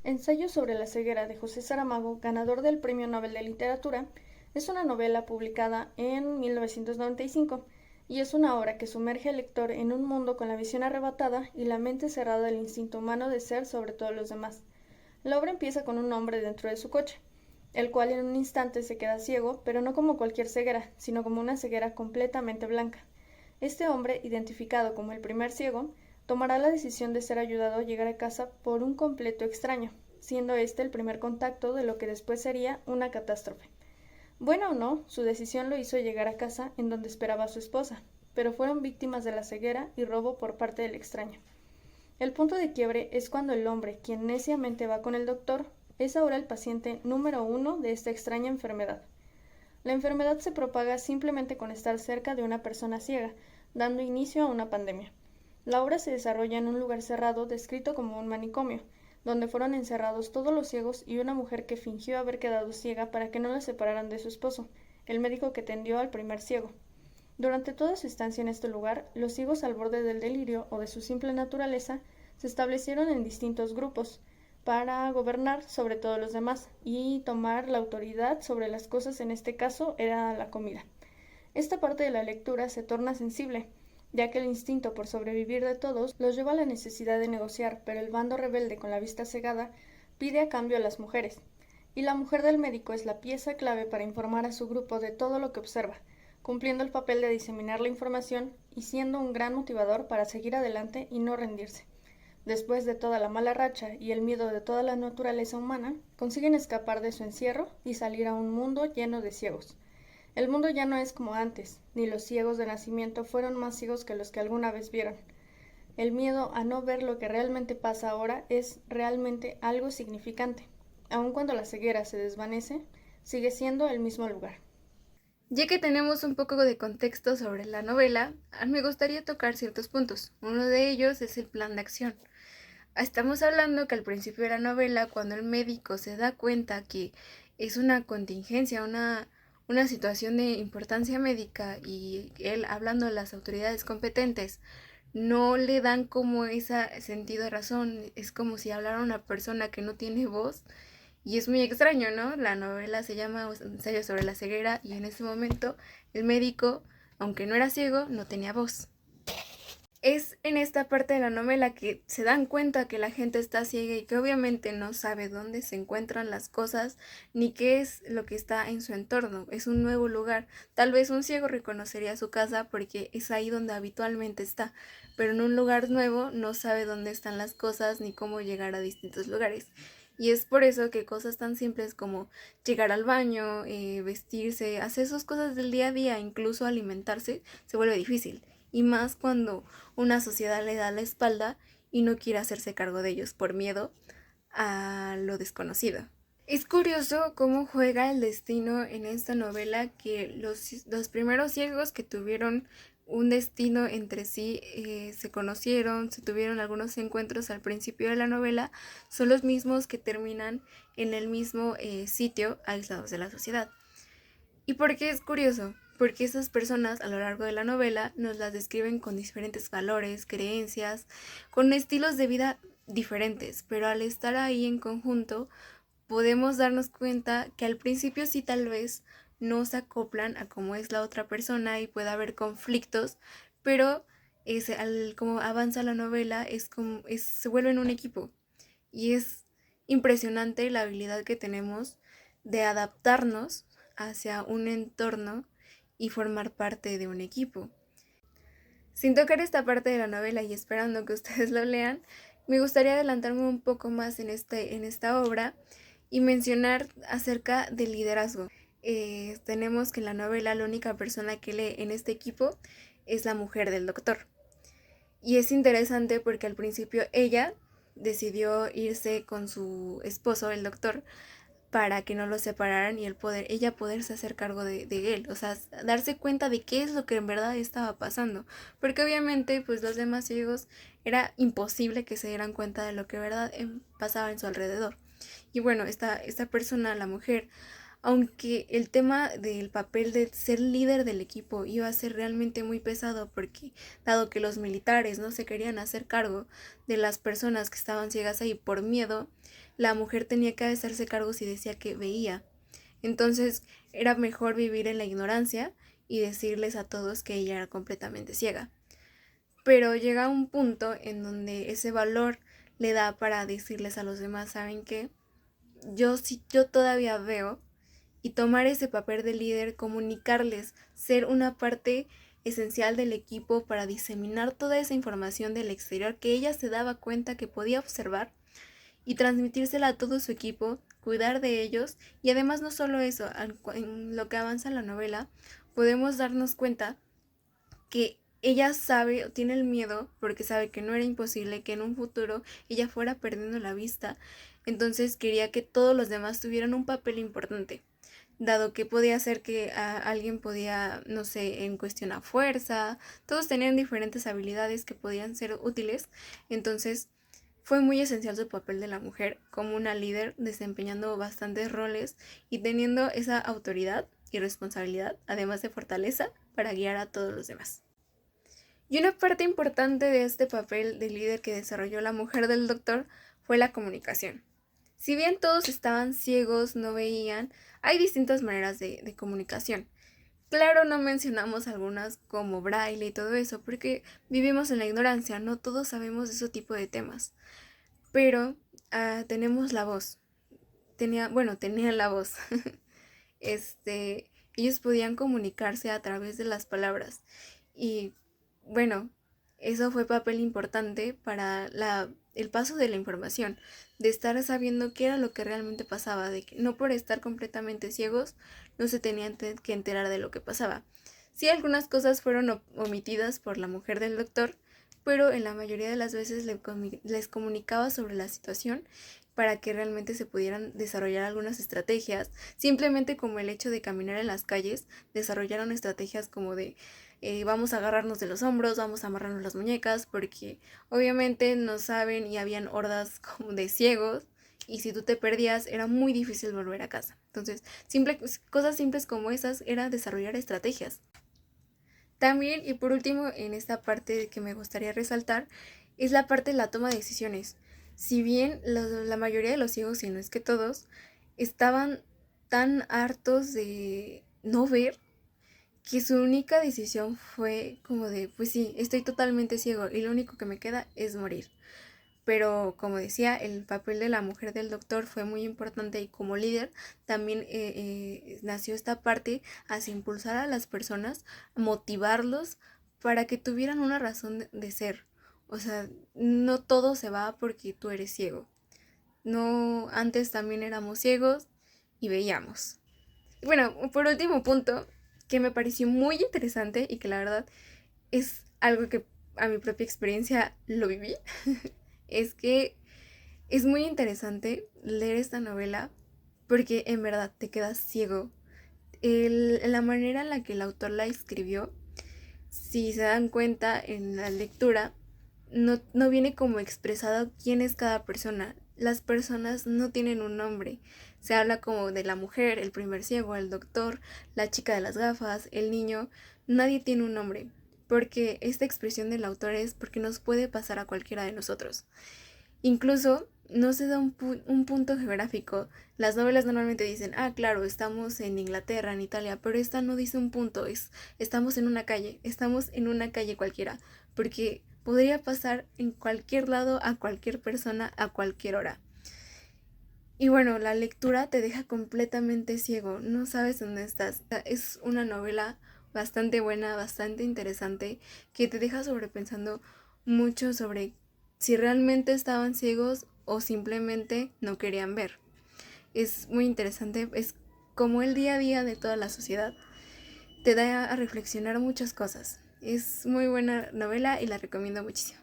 Ensayo sobre la ceguera de José Saramago, ganador del Premio Nobel de Literatura, es una novela publicada en 1995 y es una obra que sumerge al lector en un mundo con la visión arrebatada y la mente cerrada del instinto humano de ser sobre todos los demás. La obra empieza con un hombre dentro de su coche, el cual en un instante se queda ciego, pero no como cualquier ceguera, sino como una ceguera completamente blanca. Este hombre, identificado como el primer ciego, tomará la decisión de ser ayudado a llegar a casa por un completo extraño, siendo este el primer contacto de lo que después sería una catástrofe. Bueno o no, su decisión lo hizo llegar a casa en donde esperaba a su esposa, pero fueron víctimas de la ceguera y robo por parte del extraño. El punto de quiebre es cuando el hombre, quien neciamente va con el doctor, es ahora el paciente número uno de esta extraña enfermedad. La enfermedad se propaga simplemente con estar cerca de una persona ciega, dando inicio a una pandemia. La obra se desarrolla en un lugar cerrado descrito como un manicomio, donde fueron encerrados todos los ciegos y una mujer que fingió haber quedado ciega para que no la separaran de su esposo, el médico que atendió al primer ciego. Durante toda su estancia en este lugar, los ciegos al borde del delirio o de su simple naturaleza se establecieron en distintos grupos para gobernar sobre todos los demás y tomar la autoridad sobre las cosas, en este caso era la comida. Esta parte de la lectura se torna sensible, ya que el instinto por sobrevivir de todos los lleva a la necesidad de negociar, pero el bando rebelde con la vista cegada pide a cambio a las mujeres, y la mujer del médico es la pieza clave para informar a su grupo de todo lo que observa, cumpliendo el papel de diseminar la información y siendo un gran motivador para seguir adelante y no rendirse. Después de toda la mala racha y el miedo de toda la naturaleza humana, consiguen escapar de su encierro y salir a un mundo lleno de ciegos. El mundo ya no es como antes, ni los ciegos de nacimiento fueron más ciegos que los que alguna vez vieron. El miedo a no ver lo que realmente pasa ahora es realmente algo significante. Aun cuando la ceguera se desvanece, sigue siendo el mismo lugar. Ya que tenemos un poco de contexto sobre la novela, me gustaría tocar ciertos puntos. Uno de ellos es el plan de acción. Estamos hablando que al principio de la novela, cuando el médico se da cuenta que es una contingencia, una situación de importancia médica y él hablando a las autoridades competentes, no le dan como ese sentido de razón. Es como si hablara una persona que no tiene voz y es muy extraño, ¿no? La novela se llama Ensayo sobre la ceguera y en ese momento el médico, aunque no era ciego, no tenía voz. Es en esta parte de la novela que se dan cuenta que la gente está ciega y que obviamente no sabe dónde se encuentran las cosas ni qué es lo que está en su entorno. Es un nuevo lugar. Tal vez un ciego reconocería su casa porque es ahí donde habitualmente está, pero en un lugar nuevo no sabe dónde están las cosas ni cómo llegar a distintos lugares. Y es por eso que cosas tan simples como llegar al baño, vestirse, hacer sus cosas del día a día, incluso alimentarse, se vuelve difícil. Y más cuando una sociedad le da la espalda y no quiere hacerse cargo de ellos por miedo a lo desconocido. Es curioso cómo juega el destino en esta novela, que los primeros ciegos que tuvieron un destino entre sí, se conocieron, se tuvieron algunos encuentros al principio de la novela, son los mismos que terminan en el mismo sitio aislados de la sociedad. ¿Y por qué es curioso? Porque esas personas a lo largo de la novela nos las describen con diferentes valores, creencias, con estilos de vida diferentes, pero al estar ahí en conjunto podemos darnos cuenta que al principio sí tal vez no se acoplan a cómo es la otra persona y puede haber conflictos, pero como avanza la novela se vuelven un equipo y es impresionante la habilidad que tenemos de adaptarnos hacia un entorno y formar parte de un equipo. Sin tocar esta parte de la novela y esperando que ustedes lo lean, me gustaría adelantarme un poco más en esta obra y mencionar acerca del liderazgo. Tenemos que en la novela la única persona que lee en este equipo es la mujer del doctor. Y es interesante porque al principio ella decidió irse con su esposo, el doctor, para que no lo separaran y ella poderse hacer cargo de él, o sea, darse cuenta de qué es lo que en verdad estaba pasando, porque obviamente pues los demás ciegos era imposible que se dieran cuenta de lo que en verdad pasaba en su alrededor. Y bueno, esta persona, la mujer, aunque el tema del papel de ser líder del equipo iba a ser realmente muy pesado porque dado que los militares no se querían hacer cargo de las personas que estaban ciegas ahí por miedo, la mujer tenía que hacerse cargo si decía que veía. Entonces era mejor vivir en la ignorancia y decirles a todos que ella era completamente ciega. Pero llega un punto en donde ese valor le da para decirles a los demás, ¿saben qué? Yo todavía veo, y tomar ese papel de líder, comunicarles, ser una parte esencial del equipo para diseminar toda esa información del exterior que ella se daba cuenta que podía observar y transmitírsela a todo su equipo, cuidar de ellos y además no solo eso, en lo que avanza la novela podemos darnos cuenta que ella sabe o tiene el miedo porque sabe que no era imposible que en un futuro ella fuera perdiendo la vista, entonces quería que todos los demás tuvieran un papel importante, dado que podía ser que alguien podía, no sé, en cuestión a fuerza, todos tenían diferentes habilidades que podían ser útiles, entonces fue muy esencial su papel de la mujer como una líder, desempeñando bastantes roles y teniendo esa autoridad y responsabilidad, además de fortaleza, para guiar a todos los demás. Y una parte importante de este papel de líder que desarrolló la mujer del doctor fue la comunicación. Si bien todos estaban ciegos, no veían, hay distintas maneras de comunicación. Claro, no mencionamos algunas como braille y todo eso, porque vivimos en la ignorancia, no todos sabemos de ese tipo de temas. Pero tenemos la voz. Tenían la voz. Ellos podían comunicarse a través de las palabras. Y bueno, eso fue papel importante para el paso de la información, de estar sabiendo qué era lo que realmente pasaba, de que no por estar completamente ciegos no se tenían que enterar de lo que pasaba. Sí, algunas cosas fueron omitidas por la mujer del doctor, pero en la mayoría de las veces les comunicaba sobre la situación para que realmente se pudieran desarrollar algunas estrategias, simplemente como el hecho de caminar en las calles, desarrollaron estrategias como de vamos a agarrarnos de los hombros, vamos a amarrarnos las muñecas, porque obviamente no saben y habían hordas como de ciegos, y si tú te perdías era muy difícil volver a casa. Entonces, cosas simples como esas era desarrollar estrategias. También, y por último, en esta parte que me gustaría resaltar, es la parte de la toma de decisiones. Si bien la mayoría de los ciegos, si no es que todos, estaban tan hartos de no ver, que su única decisión fue como de, pues sí, estoy totalmente ciego y lo único que me queda es morir. Pero como decía, el papel de la mujer del doctor fue muy importante y como líder también nació esta parte hacia impulsar a las personas, motivarlos para que tuvieran una razón de ser. O sea, no todo se va porque tú eres ciego. No, antes también éramos ciegos y veíamos. Bueno, por último punto, que me pareció muy interesante y que la verdad es algo que a mi propia experiencia lo viví, es que es muy interesante leer esta novela porque en verdad te quedas ciego. La manera en la que el autor la escribió, si se dan cuenta en la lectura, no viene como expresado quién es cada persona. Las personas no tienen un nombre. Se habla como de la mujer, el primer ciego, el doctor, la chica de las gafas, el niño. Nadie tiene un nombre. Porque esta expresión del autor es porque nos puede pasar a cualquiera de nosotros. Incluso no se da un punto geográfico. Las novelas normalmente dicen, claro, estamos en Inglaterra, en Italia, pero esta no dice un punto, estamos en una calle cualquiera, porque podría pasar en cualquier lado, a cualquier persona, a cualquier hora. Y bueno, la lectura te deja completamente ciego, no sabes dónde estás. Es una novela bastante buena, bastante interesante, que te deja sobrepensando mucho sobre si realmente estaban ciegos o simplemente no querían ver. Es muy interesante, es como el día a día de toda la sociedad. Te da a reflexionar muchas cosas. Es muy buena novela y la recomiendo muchísimo.